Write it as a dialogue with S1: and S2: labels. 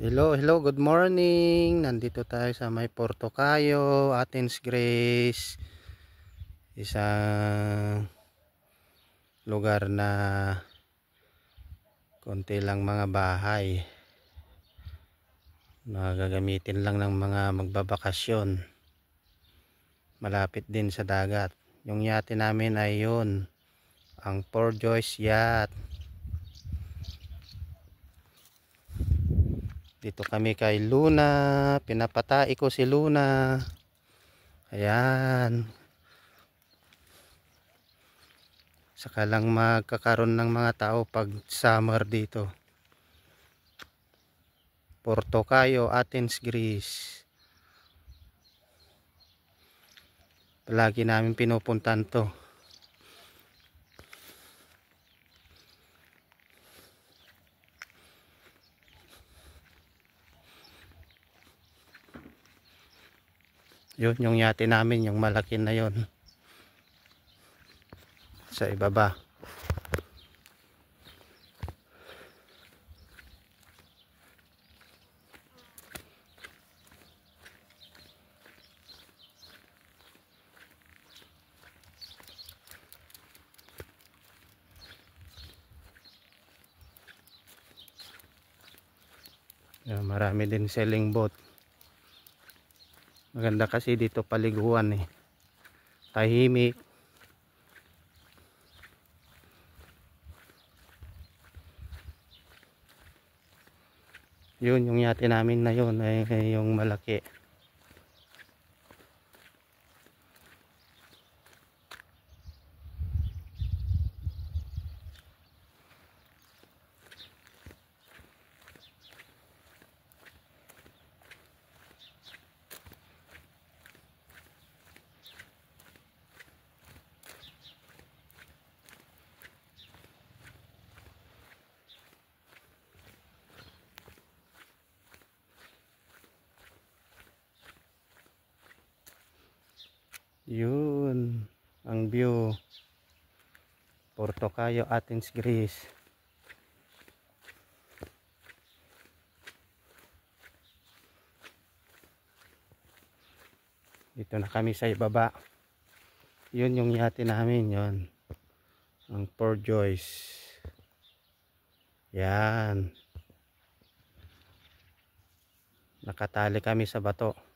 S1: Hello, good morning. Nandito tayo sa may Porto Cayo, Athens Grace. Isang lugar na konti lang mga bahay na gagamitin lang ng mga magbabakasyon. Malapit din sa dagat. Yung yate namin ay yun, ang Four Joys Yacht. Dito kami kay Luna, pinapatai ko si Luna. Ayan. Saka lang magkakaroon ng mga tao pag summer dito. Porto Cayo, Athens, Greece. Palagi namin pinupuntan to. Yun yung yate namin, yung malaki na yun. Sa ibaba. Yan, marami din sailing boat. Maganda kasi dito paliguan eh. Tahimik. Yun yung yate namin na yun ay yung malaki. Yun ang view. Porto Cayo, Athens, Greece. Dito na kami sa ibaba. Yun yung yate namin, yun. Ang Four Joys. Yan. Nakatali kami sa bato.